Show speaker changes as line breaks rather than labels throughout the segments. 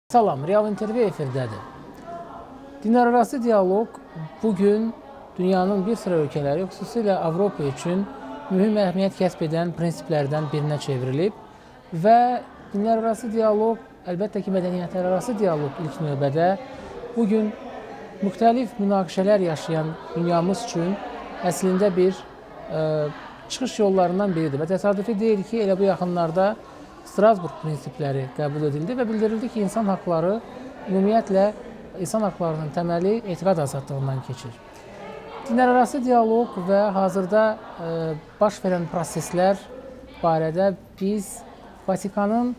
Salam, Real intervyu efirdədir. Dinlərarası dialoq bugün dünyanın bir sıra ölkələri, xüsusilə Avropa üçün mühüm əhəmiyyət kəsb edən prinsiplərdən birinə çevrilib və dinlərarası dialoq, əlbəttə ki, mədəniyyətlərarası dialoq ilk növbədə bugün müxtəlif münaqişələr yaşayan dünyamız üçün əslində bir çıxış yollarından biridir və təsadüfi deyil ki, elə bu yaxınlarda Strasburg prinsipləri qəbul edildi və bildirildi ki, insan haqları ümumiyyətlə insan haqlarının təməli etiqad azadlığından keçir. Dinlərarası dialoq və hazırda baş verən proseslər barədə biz Vatikanın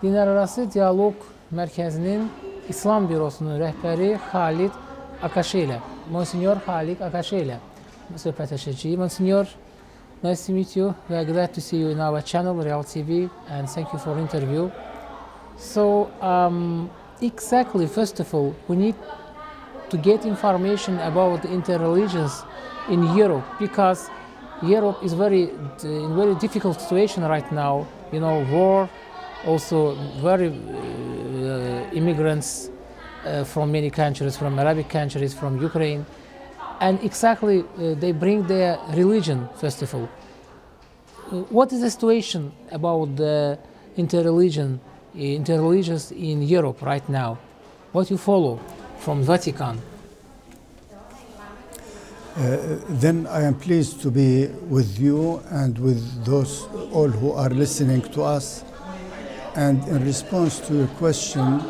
Dinlərarası Dialoq Mərkəzinin İslam bürosunun rəhbəri Xalid Akaşe ilə, Monsenyor Xalid Akaşe ilə söhbət edəcəyik. Monsenyor, nice to meet you. We are glad to see you in our channel, Real TV, and thank you for the interview. So, exactly, first of all, we need to get information about the interreligions in Europe, because Europe is in very difficult situation right now. You know, war, also very immigrants from many countries, from Arabic countries, from Ukraine. And exactly, they bring their religion, first of all. What is the situation about the interreligions in Europe right now? What you follow from Vatican?
Then I am pleased to be with you and with those all who are listening to us. And in response to your question,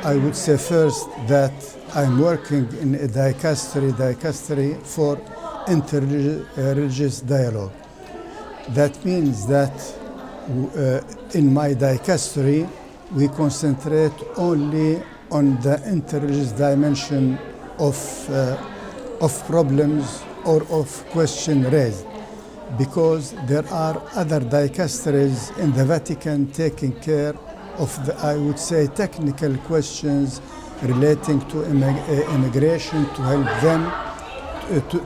I would say first that I'm working in a dicastery for interreligious dialogue. That means that in my dicastery, we concentrate only on the interreligious dimension of problems or of questions raised, because there are other dicasteries in the Vatican taking care of the, I would say, technical questions relating to immigration, to help them,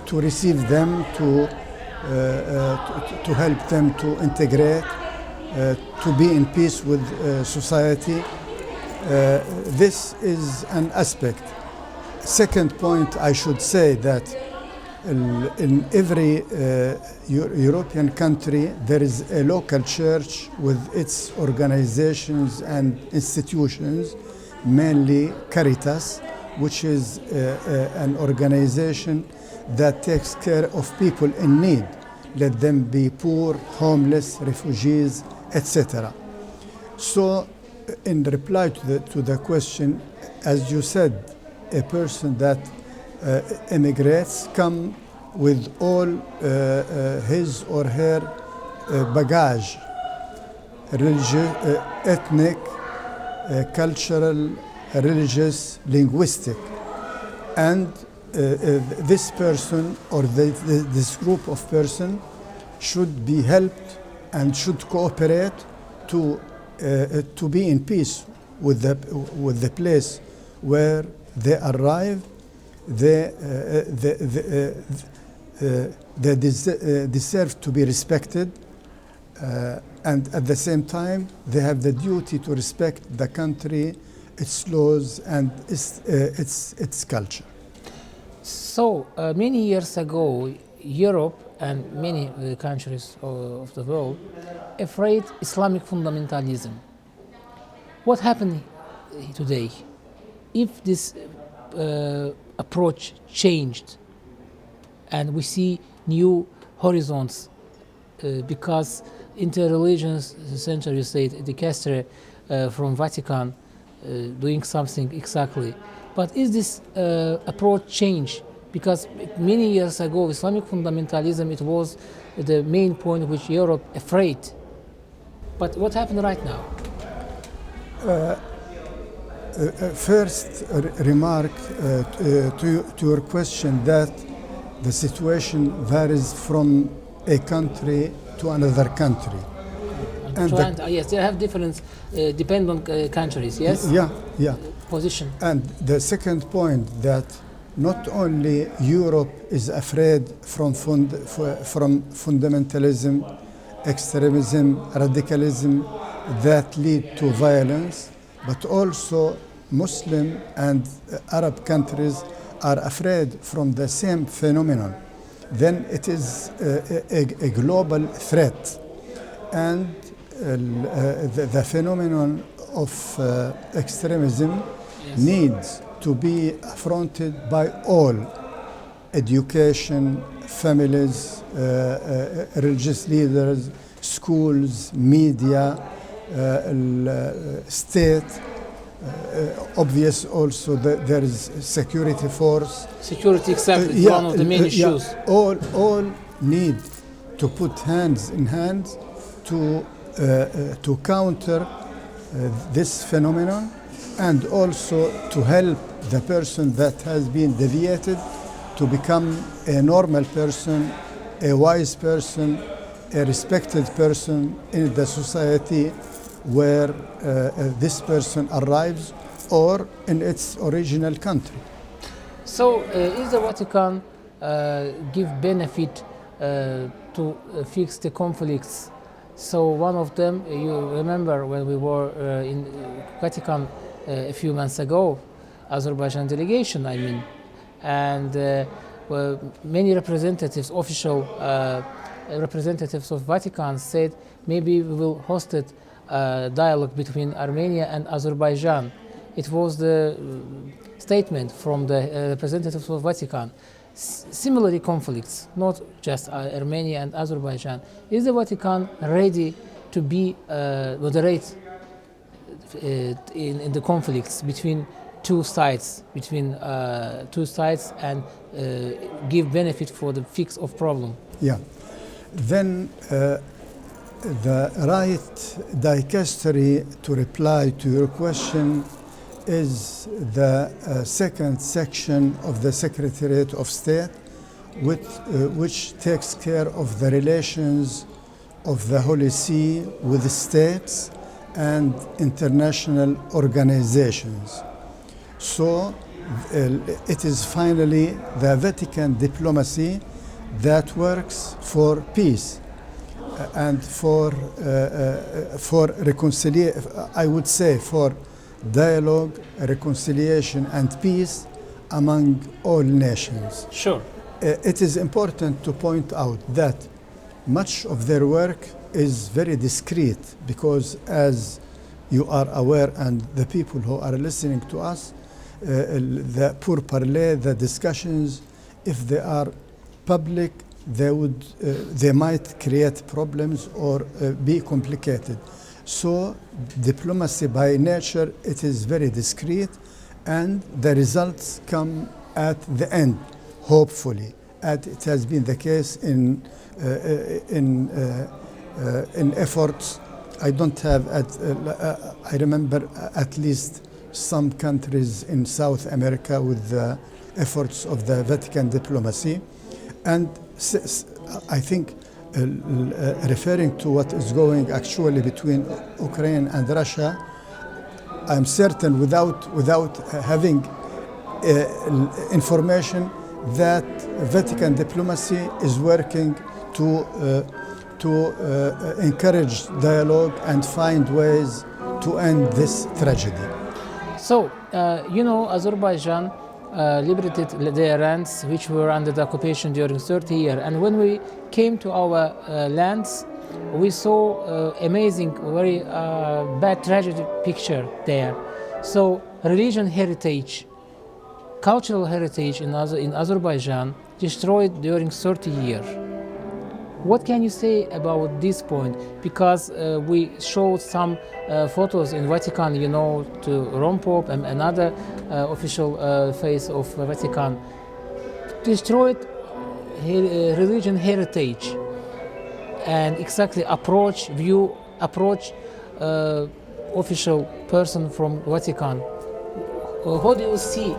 to receive them, to help them to integrate, to be in peace with society. This is an aspect. Second point, I should say that in every European country there is a local church with its organizations and institutions, mainly Caritas, which is an organization that takes care of people in need, let them be poor, homeless, refugees, etc. So, in reply to the question, as you said, a person that immigrates come with all his or her baggage, religious, ethnic, cultural, religious, linguistic, and this person or this group of persons should be helped and should cooperate to be in peace with the place where they arrive. They deserve to be respected, and at the same time they have the duty to respect the country, its laws, and its culture.
So many years ago, Europe and many countries of the world afraid Islamic fundamentalism. What happened today? If this approach changed and we see new horizons because interreligious center, you said, Dikastery from Vatican doing something exactly. But is this approach change? Because many years ago, Islamic fundamentalism, it was the main point which Europe afraid. But what happened right now?
First remark to your question that the situation varies from a country to another country.
Yes, they have different depend on countries, yes?
Yeah.
Position.
And the second point that not only Europe is afraid from fundamentalism, extremism, radicalism that lead to violence, but also Muslim and Arab countries are afraid from the same phenomenon, then it is a global threat. And the phenomenon of extremism needs to be affronted by all: education, families, religious leaders, schools, media, state. Obvious also that there is security force.
Security itself is one of the main issues.
All need to put hands in hands to counter this phenomenon, and also to help the person that has been deviated to become a normal person, a wise person, a respected person in the society where this person arrives, or in its original country.
So, is the Vatican give benefit to fix the conflicts? So, one of them, you remember when we were in Vatican a few months ago, Azerbaijan delegation, I mean, and well, many representatives, official representatives of Vatican said maybe we will host it dialogue between Armenia and Azerbaijan. It was the statement from the representatives of Vatican. Similarly, conflicts, not just Armenia and Azerbaijan. Is the Vatican ready to be moderate in the conflicts between two sides, and give benefit for the fix of problem?
Yeah. Then the right dicastery to reply to your question is the second section of the Secretariat of State, which takes care of the relations of the Holy See with the states and international organizations. So it is finally the Vatican diplomacy that works for peace and for reconciliation, I would say for dialogue, reconciliation and peace among all nations.
Sure.
It is important to point out that much of their work is very discreet, because as you are aware, and the people who are listening to us, the pourparlers, the discussions, if they are public, they might create problems or be complicated. So diplomacy by nature, it is very discreet, and the results come at the end, hopefully. And it has been the case in efforts. I don't have, I remember at least some countries in South America with the efforts of the Vatican diplomacy. And I think referring to what is going actually between Ukraine and Russia, I'm certain without having information that Vatican diplomacy is working to encourage dialogue and find ways to end this tragedy.
So, Azerbaijan liberated their lands which were under the occupation during 30 years. And when we came to our lands, we saw amazing, very bad tragedy picture there. So, religion heritage, cultural heritage in Azerbaijan destroyed during 30 years. What can you say about this point? Because we showed some photos in Vatican, to Rome Pope and another official face of Vatican. Destroyed religion heritage and exactly approach official person from Vatican. How do you see?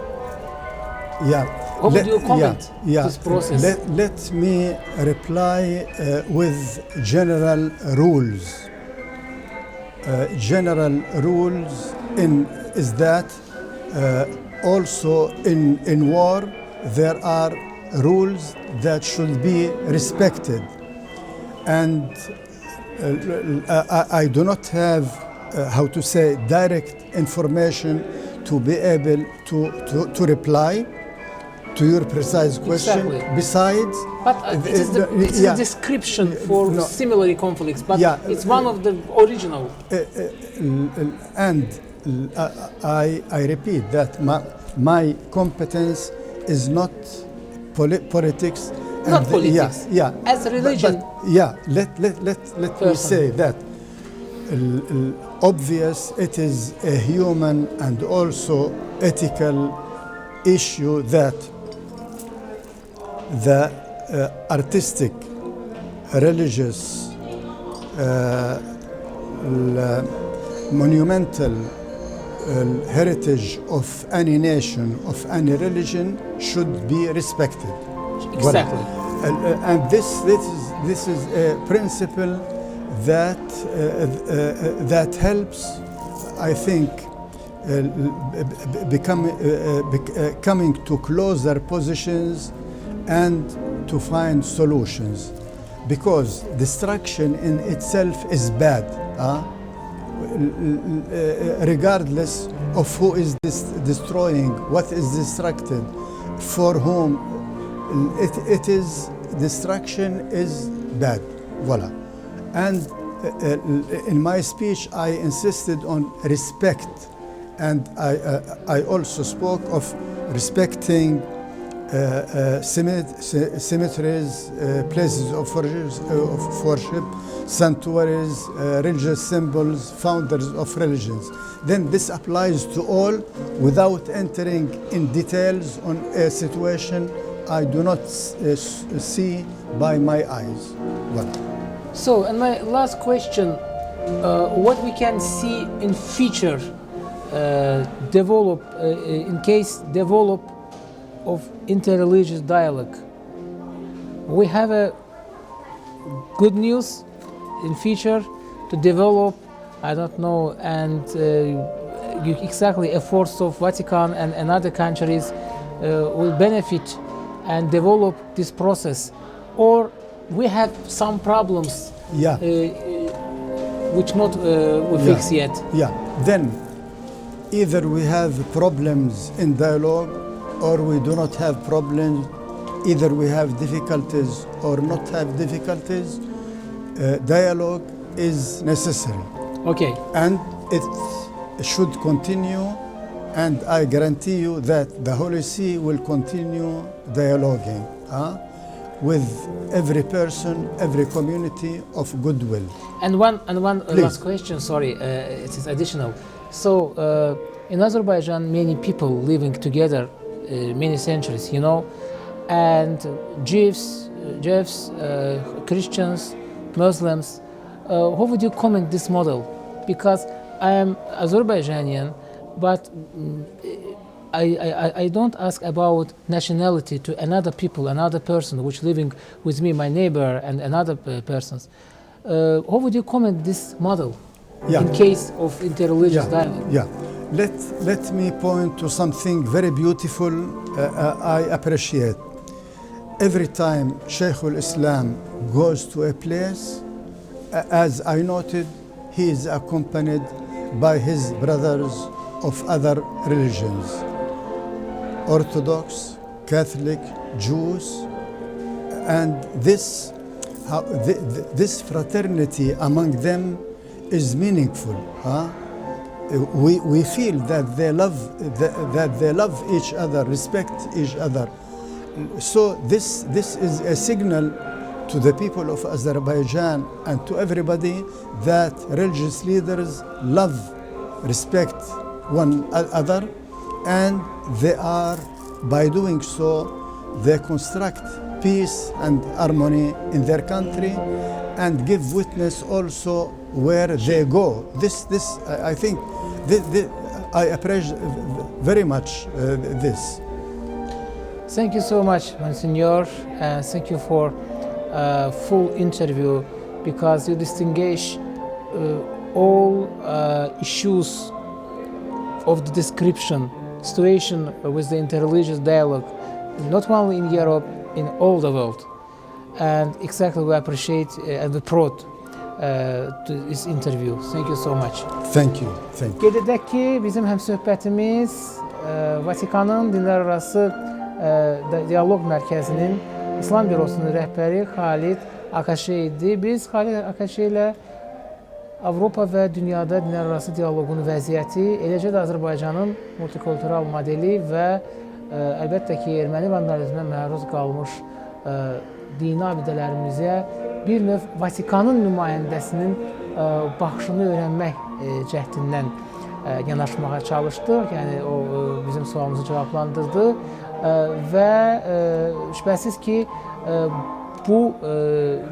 Yeah.
How do you comment this process?
Let me reply with general rules. General rules is that also in war there are rules that should be respected, and I do not have how to say, direct information to be able to reply to your precise question.
Exactly.
Besides,
But it's a description for similar conflicts, but it's one of the original.
And I repeat that my competence is not politics.
Not politics.
Yeah.
As a religion.
Let me say that obvious it is a human and also ethical issue that the artistic, religious, monumental heritage of any nation, of any religion should be respected.
Exactly.
And this is a principle that that helps, I think, coming to closer positions and to find solutions, because destruction in itself is bad, regardless of who is destroying, what is destructed, for whom it is. Destruction is bad. Voila. And in my speech I insisted on respect, and I also spoke of respecting cemeteries, places of worship, sanctuaries, religious symbols, founders of religions. Then this applies to all without entering in details on a situation I do not see by my eyes. Well.
So, and my last question, what we can see in future develop, in case develop of interreligious dialogue? We have a good news in future to develop, I don't know, and exactly efforts of Vatican and other countries will benefit and develop this process, or we have some problems which not we fix yet.
Yeah, then either we have problems in dialogue or we do not have problems, either we have difficulties or not have difficulties. Dialogue is necessary.
Okay.
And it should continue, and I guarantee you that the Holy See will continue dialoguing with every person, every community of goodwill.
And one last question, sorry, it is additional. So in Azerbaijan, many people living together many centuries, you know, and Jews, Christians, Muslims. How would you comment this model? Because I am Azerbaijanian, but I don't ask about nationality to another people, another person which living with me, my neighbor, and another persons. How would you comment this model in case of interreligious dialogue?
Yeah. Let me point to something very beautiful I appreciate. Every time Shaykh al-Islam goes to a place, as I noted, he is accompanied by his brothers of other religions, Orthodox, Catholic, Jews, and this fraternity among them is meaningful. We feel that they love each other, respect each other. So this is a signal to the people of Azerbaijan and to everybody that religious leaders love, respect one another, and they are, by doing so, they construct peace and harmony in their country and give witness also where they go. This I think I appreciate very much this.
Thank you so much, Monsignor, and thank you for full interview, because you distinguish all issues of the description, situation with the interreligious dialogue, not only in Europe, in all the world. And exactly we appreciate and we proud this interview. Thank you so much.
Thank you. Thank you.
Qeyd edək ki, bizim həmsöhbətimiz Vatikanın dinlərarası dialoq mərkəzinin İslam bürosunun rəhbəri Xalid Akaşe idi. Biz Xali Akaşe ilə Avropa və dünyada dinlərarası dialoqun vəziyyəti, eləcə də Azərbaycanın multikultural modeli və əlbəttə ki, erməni vandalizmə məruz qalmış dini abidələrimizə bir növ Vatikanın nümayəndəsinin baxışını öyrənmək cəhdindən yanaşmağa çalışdıq. Yəni, o bizim sualımızı cavablandırdı və şübhəsiz ki, bu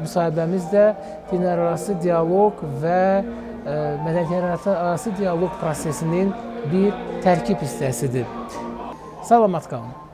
müsahibəmiz də dinlərarası dialoq və mədəniyyətlərarası dialoq prosesinin bir tərkib hissəsidir. Salamat qalın.